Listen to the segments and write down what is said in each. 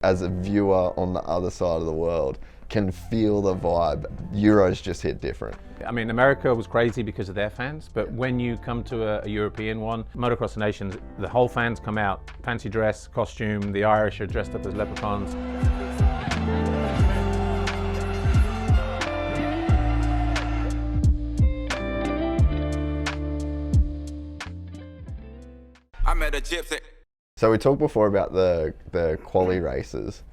As a viewer on the other side of the world, can feel the vibe. Euros just hit different. I mean, America was crazy because of their fans, but when you come to a European one, Motocross Nations, the whole fans come out, fancy dress, costume, the Irish are dressed up as leprechauns. I met a gypsy. So we talked before about the quali races.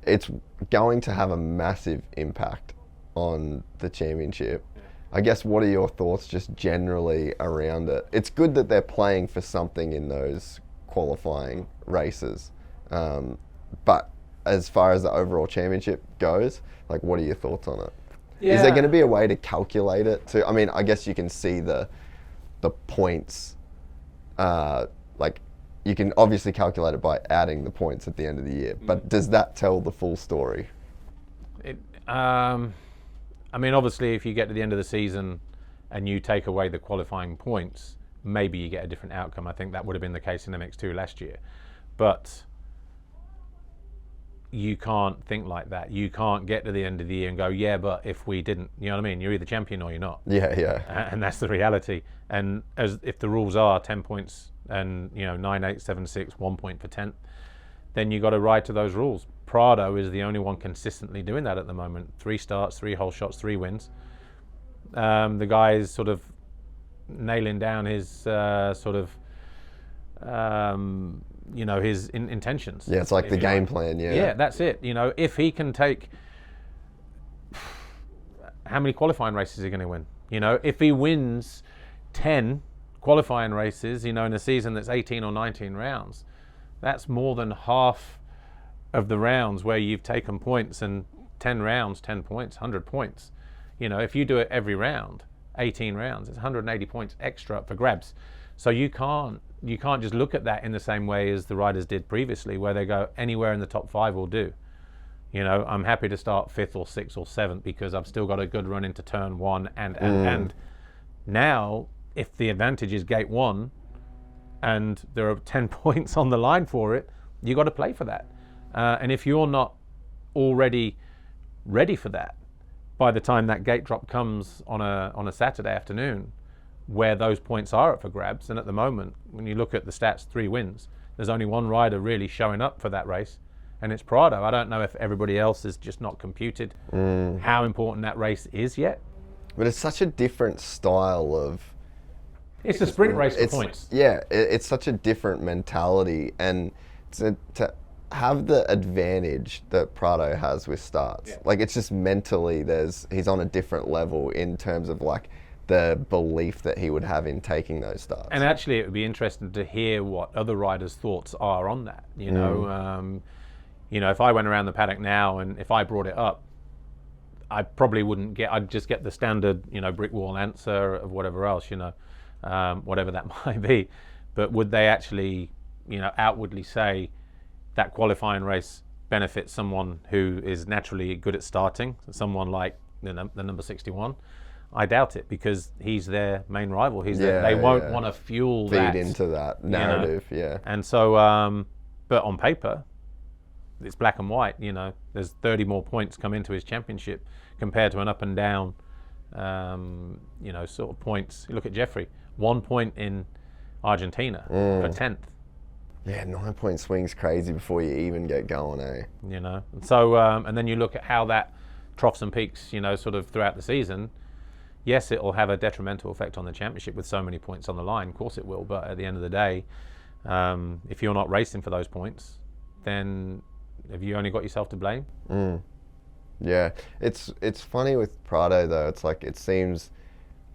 It's going to have a massive impact on the championship. I guess, what are your thoughts just generally around it? It's good that they're playing for something in those qualifying races. But as far as the overall championship goes, like, what are your thoughts on it? Yeah. Is there going to be a way to calculate it? I mean, I guess you can see the points, like, you can obviously calculate it by adding the points at the end of the year, but does that tell the full story? I mean, obviously, if you get to the end of the season and you take away the qualifying points, maybe you get a different outcome. I think that would have been the case in MX2 last year. But you can't think like that. You can't get to the end of the year and go, yeah, but if we didn't, you know what I mean? You're either champion or you're not. Yeah. And that's the reality. And if the rules are 10 points and, 9, 8, 7, 6, 1 point for 10th, then you got to ride to those rules. Prado is the only one consistently doing that at the moment. 3 starts, 3 whole shots, 3 wins. The guy is sort of nailing down his his intentions. Yeah, it's like the game plan, yeah. Yeah, that's it. If he can take, how many qualifying races is he going to win? If he wins 10 qualifying races, in a season that's 18 or 19 rounds, that's more than half of the rounds where you've taken points, and 10 rounds, 10 points, 100 points. If you do it every round, 18 rounds, it's 180 points extra up for grabs. So you can't just look at that in the same way as the riders did previously, where they go anywhere in the top 5 will do. I'm happy to start 5th or 6th or 7th because I've still got a good run into turn 1 and now if the advantage is gate 1 and there are 10 points on the line for it, you got to play for that. And if you're not already ready for that by the time that gate drop comes on a Saturday afternoon, where those points are up for grabs, and at the moment, when you look at the stats, 3 wins, there's only one rider really showing up for that race, and it's Prado. I don't know if everybody else has just not computed how important that race is yet. But it's such a different style of... It's a sprint race for points. Yeah, it's such a different mentality, and to have the advantage that Prado has with starts, like, it's just mentally, he's on a different level in terms of, like, the belief that he would have in taking those starts. And actually, it would be interesting to hear what other riders' thoughts are on that. If I went around the paddock now and if I brought it up, I probably wouldn't I'd just get the standard, brick wall answer of whatever else, whatever that might be. But would they actually, outwardly say that qualifying race benefits someone who is naturally good at starting, someone like the number 61? I doubt it, because he's their main rival. They won't want to feed into that narrative, yeah. And so, but on paper, it's black and white. There's 30 more points come into his championship compared to an up and down, sort of points. You look at Jeffrey, 1 point in Argentina for 10th. Yeah, 9-point swing's crazy before you even get going, eh? So, and then you look at how that troughs and peaks, sort of throughout the season. Yes, it will have a detrimental effect on the championship with so many points on the line. Of course it will, but at the end of the day, if you're not racing for those points, then have you only got yourself to blame? Yeah, it's funny with Prado though. It's like, it seems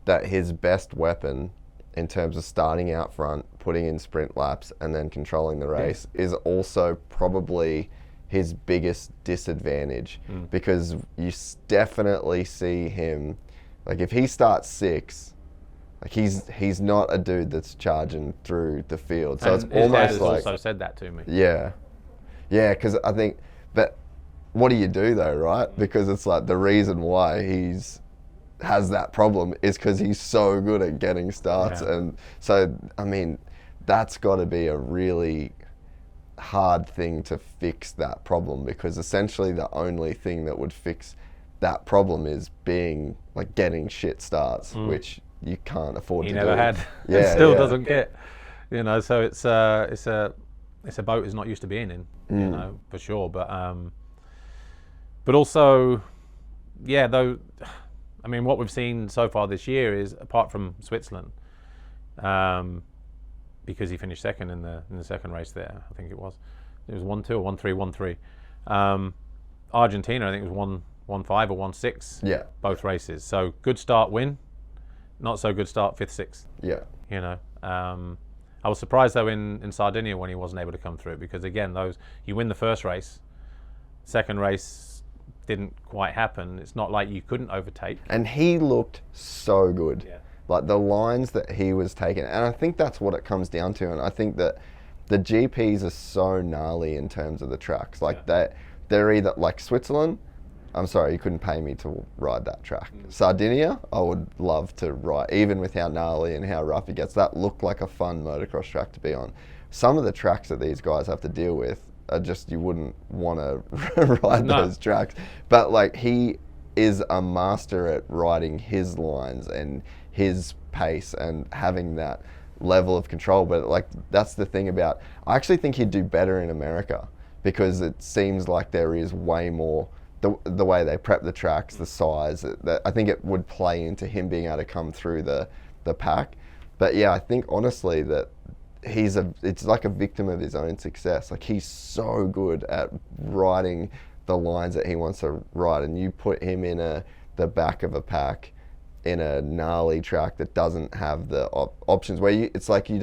that his best weapon in terms of starting out front, putting in sprint laps, and then controlling the race is also probably his biggest disadvantage, because you definitely see him, like, if he starts 6, like, he's not a dude that's charging through the field. So and it's almost his dad has also said that to me. Yeah, because I think that, what do you do though, right? Because it's like, the reason why has that problem is because he's so good at getting starts, and so, I mean, that's got to be a really hard thing to fix that problem, because essentially the only thing that would fix that problem is getting shit starts, which you can't afford He to never do. had. Yeah, and still yeah. doesn't get. So it's a boat he's not used to being in. For sure. But also, yeah. Though, I mean, what we've seen so far this year is, apart from Switzerland, because he finished second in the second race there, I think it was 1-2 or 1-3, 1-3. Argentina, I think it was 1-5 or 1-6. Yeah. Both races. So good start, win. Not so good start, 5th, 6th. Yeah. I was surprised though in Sardinia when he wasn't able to come through, because again, you win the first race, second race didn't quite happen. It's not like you couldn't overtake. And he looked so good. Yeah. Like the lines that he was taking, and I think that's what it comes down to. And I think that the GPs are so gnarly in terms of the tracks. Like they're either like Switzerland. I'm sorry, you couldn't pay me to ride that track. Sardinia, I would love to ride, even with how gnarly and how rough it gets. That looked like a fun motocross track to be on. Some of the tracks that these guys have to deal with are just, you wouldn't want to ride those tracks. But like, he is a master at riding his lines and his pace and having that level of control. But like, that's the thing about, I actually think he'd do better in America, because it seems like there is way more, the way they prep the tracks, the size, that I think it would play into him being able to come through the pack. But yeah, I think honestly that it's like a victim of his own success. Like, he's so good at riding the lines that he wants to ride, and you put him in the back of a pack in a gnarly track that doesn't have the options, where it's like you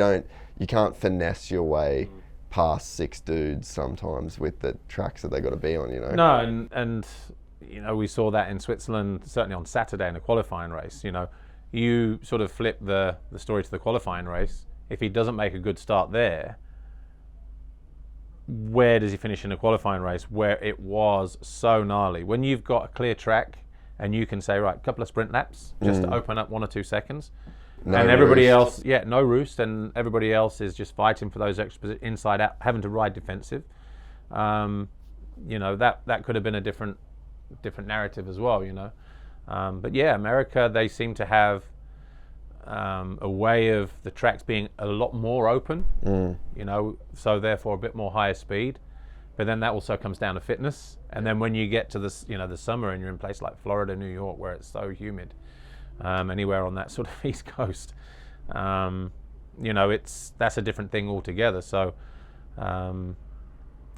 can't finesse your way past 6 dudes sometimes with the tracks that they got to be on, No, and we saw that in Switzerland, certainly on Saturday in a qualifying race. You sort of flip the story to the qualifying race. If he doesn't make a good start there, where does he finish in a qualifying race where it was so gnarly? When you've got a clear track and you can say, right, a couple of sprint laps just to open up 1 or 2 seconds. No and everybody roost. else, no roost, and everybody else is just fighting for those extra inside out, having to ride defensive. That could have been a different narrative as well, But yeah, America, they seem to have a way of the tracks being a lot more open, so therefore a bit more higher speed. But then that also comes down to fitness. And then when you get to this, the summer, and you're in places like Florida, New York, where it's so humid, anywhere on that sort of East Coast, that's a different thing altogether. So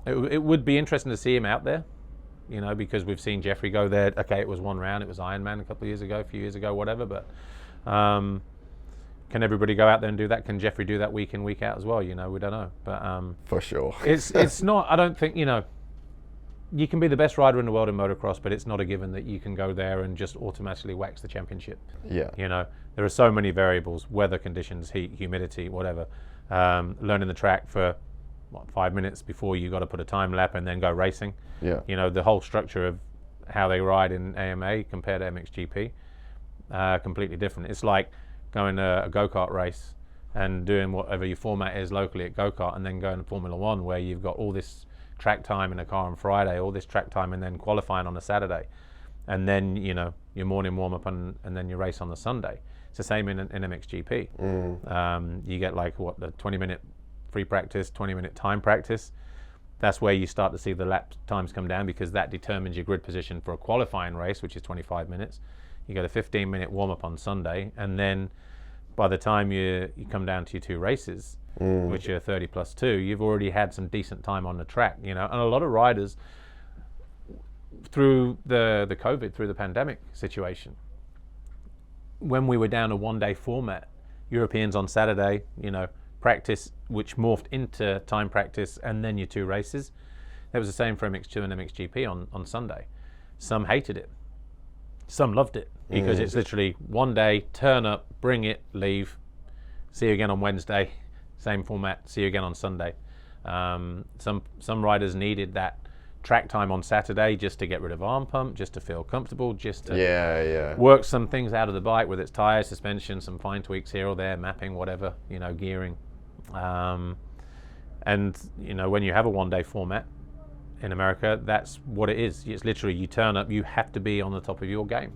it would be interesting to see him out there, because we've seen Jeffrey go there. Okay, it was one round, it was Ironman a few years ago, whatever. But can everybody go out there and do that? Can Jeffrey do that week in, week out as well? We don't know. But for sure, it's not. I don't think you can be the best rider in the world in motocross, but it's not a given that you can go there and just automatically wax the championship. Yeah. There are so many variables: weather conditions, heat, humidity, whatever. Learning the track for 5 minutes before you got to put a time lap and then go racing. Yeah. The whole structure of how they ride in AMA compared to MXGP, completely different. It's like going a go-kart race and doing whatever your format is locally at go-kart, and then going to Formula One, where you've got all this track time in a car on Friday, all this track time, and then qualifying on a Saturday, and then your morning warm-up and then your race on the Sunday. It's the same in MXGP. You get the 20-minute free practice, 20-minute time practice. That's where you start to see the lap times come down, because that determines your grid position for a qualifying race, which is 25 minutes. You get a 15-minute warm-up on Sunday, and then by the time you come down to your 2 races, which are 30 plus 2, you've already had some decent time on the track, and a lot of riders through the COVID, through the pandemic situation, when we were down a 1-day format, Europeans on Saturday, practice, which morphed into time practice, and then your 2 races. That was the same for MX2 and MXGP on Sunday. Some hated it. Some loved it, because it's literally 1 day, turn up, bring it, leave, see you again on Wednesday, same format, see you again on Sunday. Some riders needed that track time on Saturday just to get rid of arm pump, just to feel comfortable, just to work some things out of the bike, whether it's tires, suspension, some fine tweaks here or there, mapping, whatever, gearing. And when you have a one-day format in America, that's what it is. It's literally, you turn up, you have to be on the top of your game.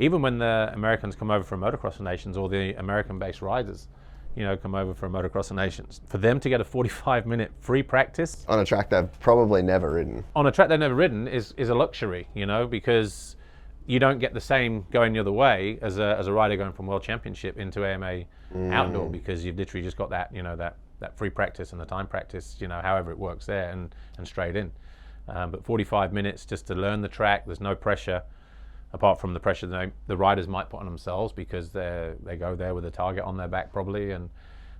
Even when the Americans come over from Motocross Nations, or the American-based riders, come over from Motocross Nations, for them to get a 45-minute free practice on a track they've probably never ridden. On a track they've never ridden is a luxury, because you don't get the same going the other way as a rider going from World Championship into AMA outdoor, because you've literally just got that, that free practice and the time practice, however it works there, and straight in. But 45 minutes just to learn the track. There's no pressure, apart from the pressure the riders might put on themselves, because they go there with a target on their back probably, and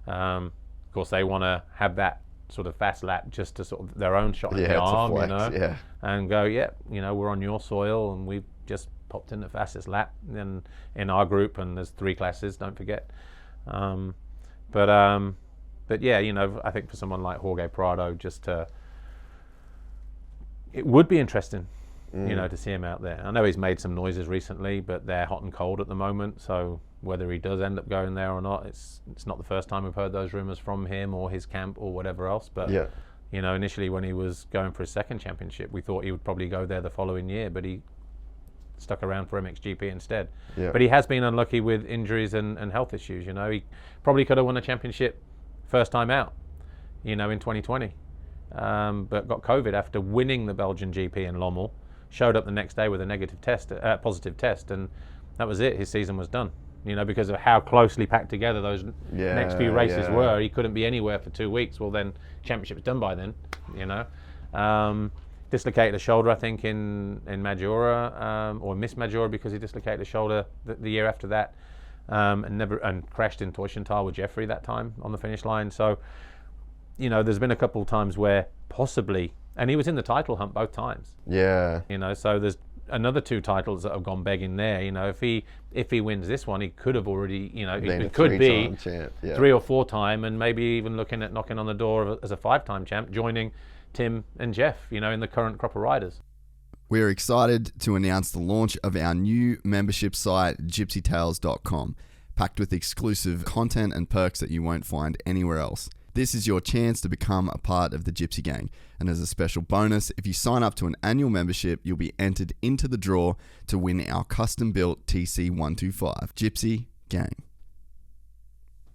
of course they want to have that sort of fast lap just to sort of their own shot in the arm, flex, and go, we're on your soil, and we've just popped in the fastest lap in our group, and there's 3 classes, don't forget. But yeah, I think for someone like Jorge Prado, it would be interesting, to see him out there. I know he's made some noises recently, but they're hot and cold at the moment, so whether he does end up going there or not, it's not the first time we've heard those rumors from him or his camp or whatever else. But initially when he was going for his second championship, we thought he would probably go there the following year, but he stuck around for MXGP instead. But he has been unlucky with injuries and health issues. He probably could have won a championship first time out, in 2020, but got COVID after winning the Belgian GP in Lommel. Showed up the next day with a positive test, and that was it. His season was done. Because of how closely packed together those next few races were. He couldn't be anywhere for 2 weeks. Well, then championship's done by then. Dislocated a shoulder, I think, in Maggiora, or missed Maggiora because he dislocated a shoulder the year after that, and crashed in Teufelstal with Jeffrey that time on the finish line. So, there's been a couple of times where possibly, and he was in the title hunt both times. Yeah. So there's another 2 titles that have gone begging there. If he wins this one, he could have already, it could be champ. 3 or 4 time, and maybe even looking at knocking on the door as a 5-time champ, joining Tim and Jeff, in the current crop of riders. We're excited to announce the launch of our new membership site, gypsytales.com, packed with exclusive content and perks that you won't find anywhere else. This is your chance to become a part of the Gypsy Gang. And as a special bonus, if you sign up to an annual membership, you'll be entered into the draw to win our custom-built TC125. Gypsy Gang.